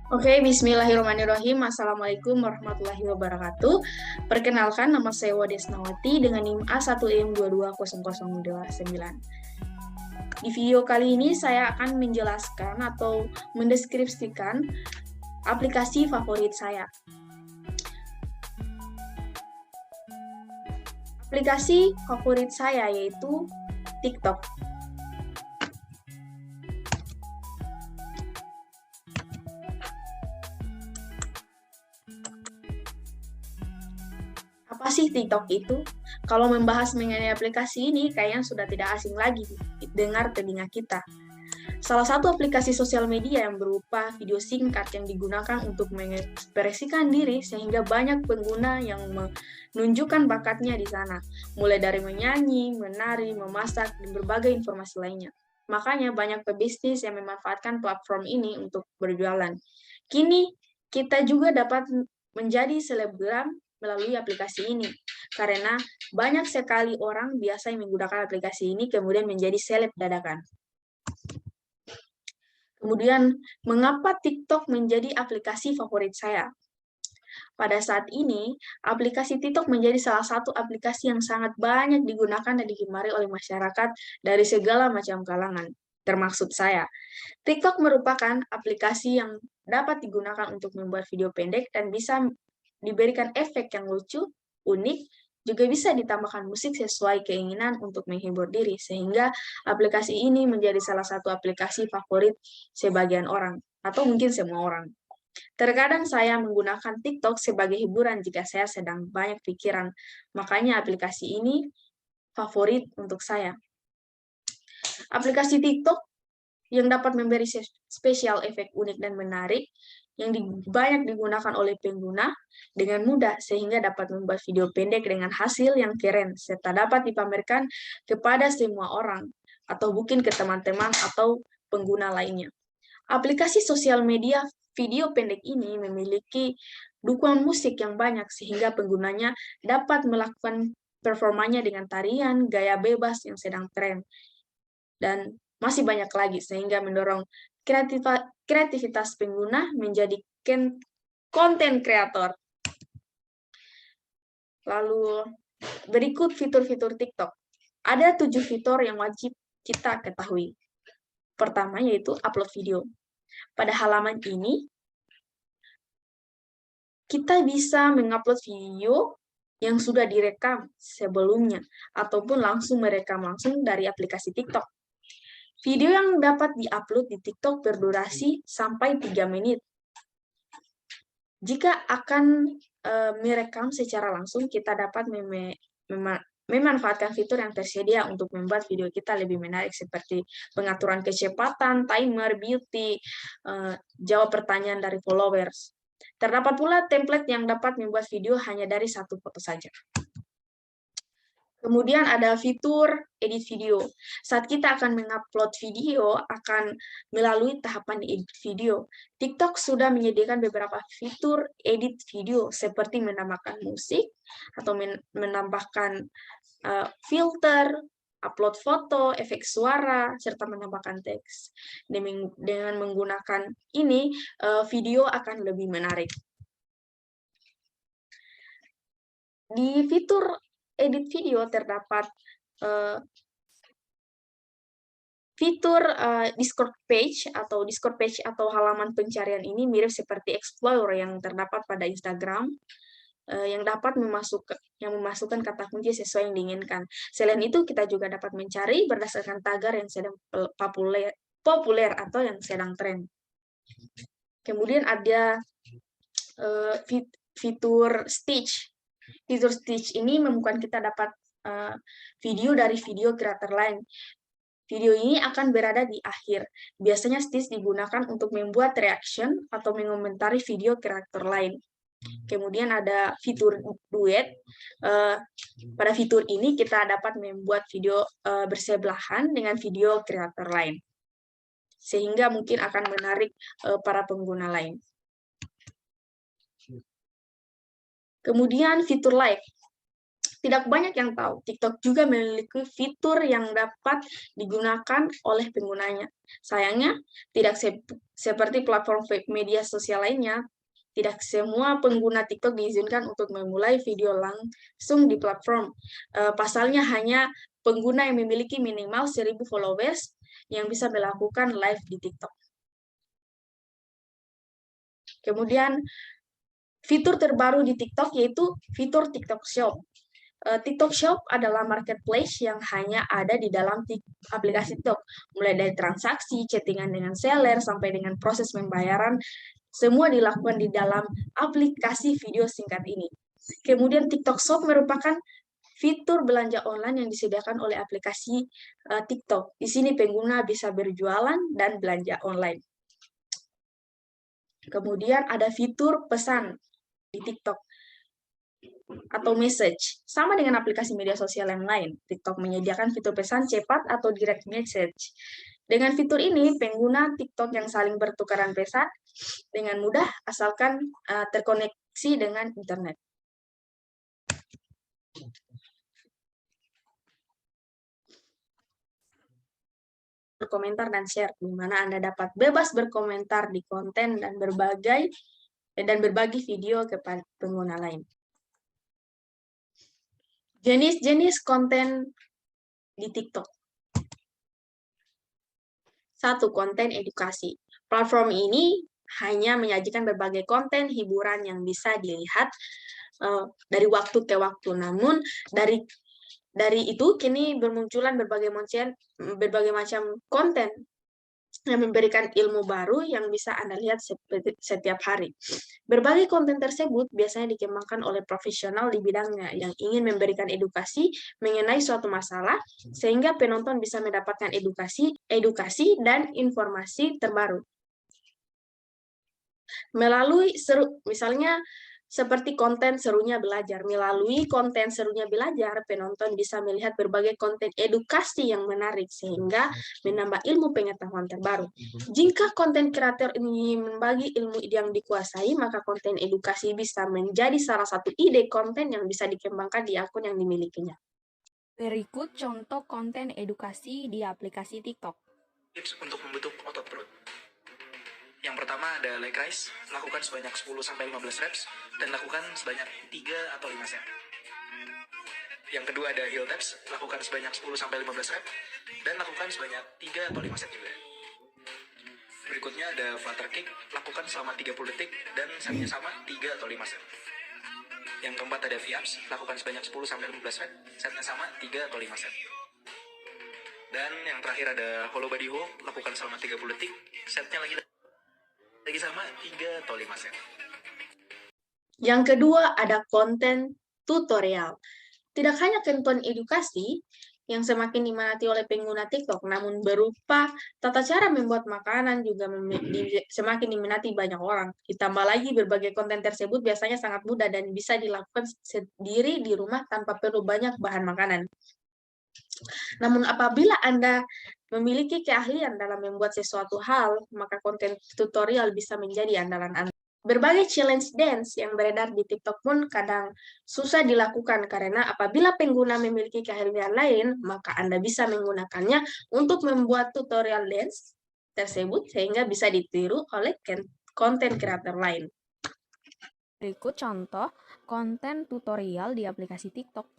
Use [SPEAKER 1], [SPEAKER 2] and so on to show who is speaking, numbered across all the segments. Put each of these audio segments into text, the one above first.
[SPEAKER 1] Oke, bismillahirrahmanirrahim. Assalamualaikum warahmatullahi wabarakatuh. Perkenalkan, nama saya Wadesnawati dengan NIM A1M22009. Di video kali ini saya akan menjelaskan atau mendeskripsikan aplikasi favorit saya. Aplikasi favorit saya yaitu TikTok. Apa sih TikTok itu? Kalau membahas mengenai aplikasi ini, kayaknya sudah tidak asing lagi dengar telinga kita. Salah satu aplikasi sosial media yang berupa video singkat yang digunakan untuk mengekspresikan diri sehingga banyak pengguna yang menunjukkan bakatnya di sana, mulai dari menyanyi, menari, memasak, dan berbagai informasi lainnya. Makanya banyak pebisnis yang memanfaatkan platform ini untuk berjualan. Kini kita juga dapat menjadi selebgram melalui aplikasi ini, karena banyak sekali orang biasa yang menggunakan aplikasi ini kemudian menjadi seleb dadakan. Kemudian, mengapa TikTok menjadi aplikasi favorit saya? Pada saat ini, aplikasi TikTok menjadi salah satu aplikasi yang sangat banyak digunakan dan digemari oleh masyarakat dari segala macam kalangan, termasuk saya. TikTok merupakan aplikasi yang dapat digunakan untuk membuat video pendek dan bisa diberikan efek yang lucu, unik, juga bisa ditambahkan musik sesuai keinginan untuk menghibur diri, sehingga aplikasi ini menjadi salah satu aplikasi favorit sebagian orang, atau mungkin semua orang. Terkadang saya menggunakan TikTok sebagai hiburan jika saya sedang banyak pikiran, makanya aplikasi ini favorit untuk saya. Aplikasi TikTok yang dapat memberi spesial efek unik dan menarik yang banyak digunakan oleh pengguna dengan mudah sehingga dapat membuat video pendek dengan hasil yang keren serta dapat dipamerkan kepada semua orang atau mungkin ke teman-teman atau pengguna lainnya. Aplikasi sosial media video pendek ini memiliki dukungan musik yang banyak sehingga penggunanya dapat melakukan performanya dengan tarian, gaya bebas yang sedang tren, dan masih banyak lagi sehingga mendorong kreativitas pengguna menjadi konten kreator. Lalu berikut fitur-fitur TikTok. Ada 7 fitur yang wajib kita ketahui. Pertama yaitu upload video. Pada halaman ini, kita bisa mengupload video yang sudah direkam sebelumnya, ataupun langsung merekam langsung dari aplikasi TikTok. Video yang dapat diupload di TikTok berdurasi sampai 3 menit. Jika akan merekam secara langsung, kita dapat memanfaatkan fitur yang tersedia untuk membuat video kita lebih menarik, seperti pengaturan kecepatan, timer, beauty, jawab pertanyaan dari followers. Terdapat pula template yang dapat membuat video hanya dari satu foto saja. Kemudian ada fitur edit video. Saat kita akan mengupload video, akan melalui tahapan edit video. TikTok sudah menyediakan beberapa fitur edit video, seperti menambahkan musik, atau menambahkan filter, upload foto, efek suara, serta menambahkan teks. Dengan menggunakan ini, video akan lebih menarik. Di fitur edit video terdapat fitur Discord page atau halaman pencarian ini mirip seperti Explorer yang terdapat pada Instagram, yang dapat memasukkan kata kunci sesuai yang diinginkan. Selain itu, kita juga dapat mencari berdasarkan tagar yang sedang populer atau yang sedang tren. Kemudian ada fitur Stitch. Fitur Stitch ini memungkinkan kita dapat video dari video kreator lain. Video ini akan berada di akhir. Biasanya Stitch digunakan untuk membuat reaction atau mengomentari video kreator lain. Kemudian ada fitur duet. Pada fitur ini kita dapat membuat video bersebelahan dengan video kreator lain, sehingga mungkin akan menarik para pengguna lain. Kemudian fitur like. Tidak banyak yang tahu, TikTok juga memiliki fitur yang dapat digunakan oleh penggunanya. Sayangnya, tidak seperti platform media sosial lainnya, tidak semua pengguna TikTok diizinkan untuk memulai video langsung di platform. Pasalnya hanya pengguna yang memiliki minimal 1.000 followers yang bisa melakukan live di TikTok. Kemudian, fitur terbaru di TikTok yaitu fitur TikTok Shop. TikTok Shop adalah marketplace yang hanya ada di dalam aplikasi TikTok, mulai dari transaksi, chattingan dengan seller, sampai dengan proses pembayaran, semua dilakukan di dalam aplikasi video singkat ini. Kemudian TikTok Shop merupakan fitur belanja online yang disediakan oleh aplikasi TikTok. Di sini pengguna bisa berjualan dan belanja online. Kemudian ada fitur pesan di TikTok atau message. Sama dengan aplikasi media sosial yang lain, TikTok menyediakan fitur pesan cepat atau direct message. Dengan fitur ini, pengguna TikTok yang saling bertukaran pesan dengan mudah asalkan terkoneksi dengan internet. Berkomentar dan share, di mana Anda dapat bebas berkomentar di konten dan berbagi video kepada pengguna lain. Jenis-jenis konten di TikTok. 1. Konten edukasi. Platform ini hanya menyajikan berbagai konten hiburan yang bisa dilihat dari waktu ke waktu. Namun dari itu kini bermunculan berbagai macam konten yang memberikan ilmu baru yang bisa Anda lihat setiap hari. Berbagai konten tersebut biasanya dikembangkan oleh profesional di bidangnya yang ingin memberikan edukasi mengenai suatu masalah, sehingga penonton bisa mendapatkan edukasi dan informasi terbaru. Melalui misalnya seperti konten serunya belajar. Melalui konten serunya belajar, penonton bisa melihat berbagai konten edukasi yang menarik sehingga menambah ilmu pengetahuan terbaru. Jika konten kreator ini membagi ilmu yang dikuasai, maka konten edukasi bisa menjadi salah satu ide konten yang bisa dikembangkan di akun yang dimilikinya.
[SPEAKER 2] Berikut contoh konten edukasi di aplikasi TikTok.
[SPEAKER 3] Tips untuk membentuk otot perut. Yang pertama ada leg raise, lakukan sebanyak 10-15 reps, dan lakukan sebanyak 3 atau 5 set. Yang kedua ada heel taps, lakukan sebanyak 10-15 reps, dan lakukan sebanyak 3 atau 5 set juga. Berikutnya ada flutter kick, lakukan selama 30 detik, dan setnya sama 3 atau 5 set. Yang keempat ada V-ups, lakukan sebanyak 10-15 reps, setnya sama 3 atau 5 set. Dan yang terakhir ada hollow body hold, lakukan selama 30 detik, setnya lagi sama 3 atau 5 set.
[SPEAKER 1] Yang kedua ada konten tutorial. Tidak hanya konten edukasi yang semakin diminati oleh pengguna TikTok, namun berupa tata cara membuat makanan juga semakin diminati banyak orang. Ditambah lagi berbagai konten tersebut biasanya sangat mudah dan bisa dilakukan sendiri di rumah tanpa perlu banyak bahan makanan. Namun apabila Anda memiliki keahlian dalam membuat sesuatu hal, maka konten tutorial bisa menjadi andalan Anda. Berbagai challenge dance yang beredar di TikTok pun kadang susah dilakukan karena apabila pengguna memiliki keahlian lain, maka Anda bisa menggunakannya untuk membuat tutorial dance tersebut sehingga bisa ditiru oleh konten kreator lain.
[SPEAKER 2] Berikut contoh konten tutorial di aplikasi TikTok.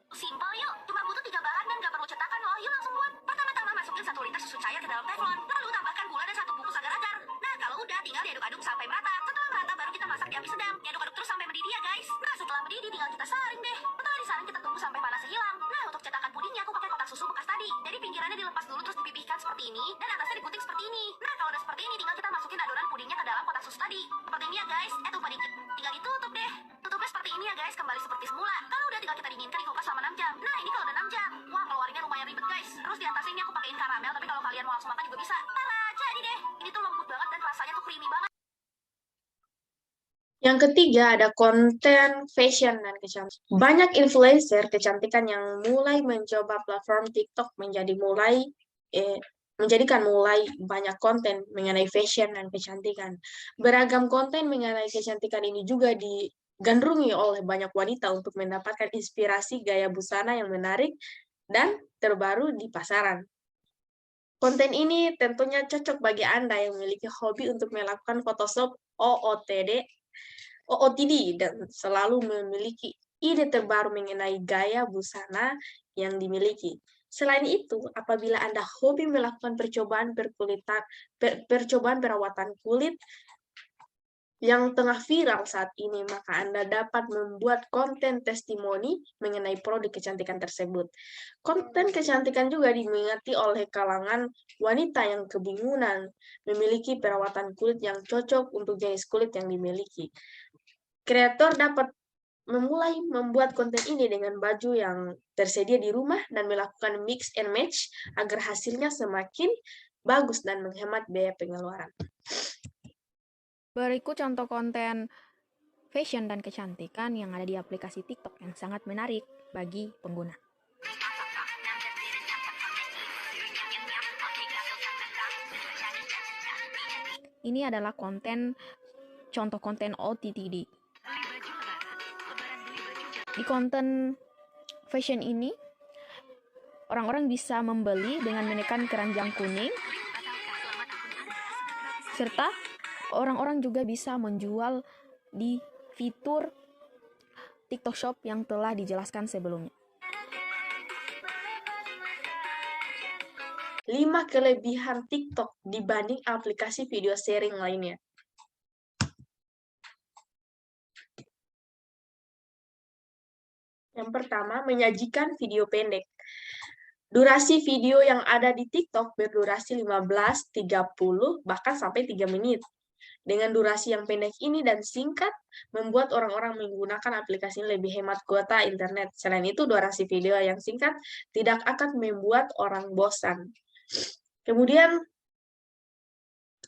[SPEAKER 4] Simpel yuk, cuma butuh 3 bahan dan gak perlu cetakan loh, yuk langsung buat. Pertama-tama masukin 1 liter susu cair ke dalam teflon, lalu tambahkan gula dan 1 bungkus agar-agar. Nah, kalau udah tinggal diaduk-aduk sampai merata. Setelah merata baru kita masak di api sedang, diaduk-aduk terus sampai mendidih ya guys. Nah, setelah mendidih tinggal kita saring deh. Setelah disaring kita tunggu sampai panasnya hilang. Nah, untuk cetakan pudingnya aku pakai kotak susu bekas tadi. Jadi pinggirannya dilepas dulu terus dipipihkan seperti ini, dan atasnya digunting seperti ini. Nah, kalau udah seperti ini tinggal kita masukin adonan pudingnya ke dalam kotak susu tadi. Seperti ini ya guys, tumpah dikit. Tinggal ditutup deh. Tutupnya seperti ini ya guys, kembali seperti semula. Kalau udah tinggal kita dinginkan di kulkas selama 6 jam. Nah, ini kalau udah 6 jam. Wah, keluarinnya lumayan ribet guys. Terus di atas ini aku pakein karamel, tapi kalau kalian mau langsung makan juga bisa. Tara, jadi deh. Ini tuh lembut banget dan rasanya tuh creamy banget.
[SPEAKER 1] Yang ketiga ada konten fashion dan kecantikan. Banyak influencer kecantikan yang mulai mencoba platform TikTok menjadikan mulai banyak konten mengenai fashion dan kecantikan. Beragam konten mengenai kecantikan ini juga digandrungi oleh banyak wanita untuk mendapatkan inspirasi gaya busana yang menarik dan terbaru di pasaran. Konten ini tentunya cocok bagi Anda yang memiliki hobi untuk melakukan Photoshop OOTD dan selalu memiliki ide terbaru mengenai gaya busana yang dimiliki. Selain itu, apabila Anda hobi melakukan percobaan perawatan kulit yang tengah viral saat ini, maka Anda dapat membuat konten testimoni mengenai produk kecantikan tersebut. Konten kecantikan juga diminati oleh kalangan wanita yang kebingungan memiliki perawatan kulit yang cocok untuk jenis kulit yang dimiliki. Kreator dapat memulai membuat konten ini dengan baju yang tersedia di rumah dan melakukan mix and match agar hasilnya semakin bagus dan menghemat biaya pengeluaran.
[SPEAKER 2] Berikut contoh konten fashion dan kecantikan yang ada di aplikasi TikTok yang sangat menarik bagi pengguna. Ini adalah contoh konten OOTD. Di konten fashion ini, orang-orang bisa membeli dengan menekan keranjang kuning, serta orang-orang juga bisa menjual di fitur TikTok Shop yang telah dijelaskan sebelumnya.
[SPEAKER 1] 5 kelebihan TikTok dibanding aplikasi video sharing lainnya. Yang pertama, menyajikan video pendek. Durasi video yang ada di TikTok berdurasi 15, 30, bahkan sampai 3 menit. Dengan durasi yang pendek ini dan singkat, membuat orang-orang menggunakan aplikasi ini lebih hemat kuota internet. Selain itu, durasi video yang singkat tidak akan membuat orang bosan. Kemudian,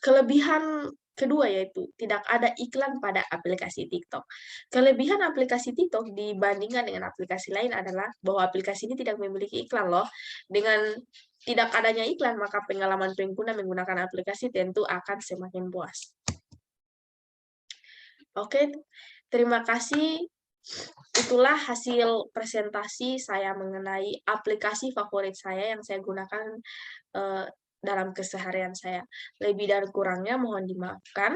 [SPEAKER 1] kelebihan kedua yaitu tidak ada iklan pada aplikasi TikTok. Kelebihan aplikasi TikTok dibandingkan dengan aplikasi lain adalah bahwa aplikasi ini tidak memiliki iklan loh. Dengan tidak adanya iklan, maka pengalaman pengguna menggunakan aplikasi tentu akan semakin puas. Oke, terima kasih. Itulah hasil presentasi saya mengenai aplikasi favorit saya yang saya gunakan dalam keseharian saya. Lebih dan kurangnya mohon dimaafkan.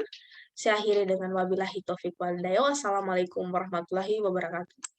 [SPEAKER 1] Saya akhiri dengan wabillahi taufiq wal hidayah. Wassalamualaikum warahmatullahi wabarakatuh.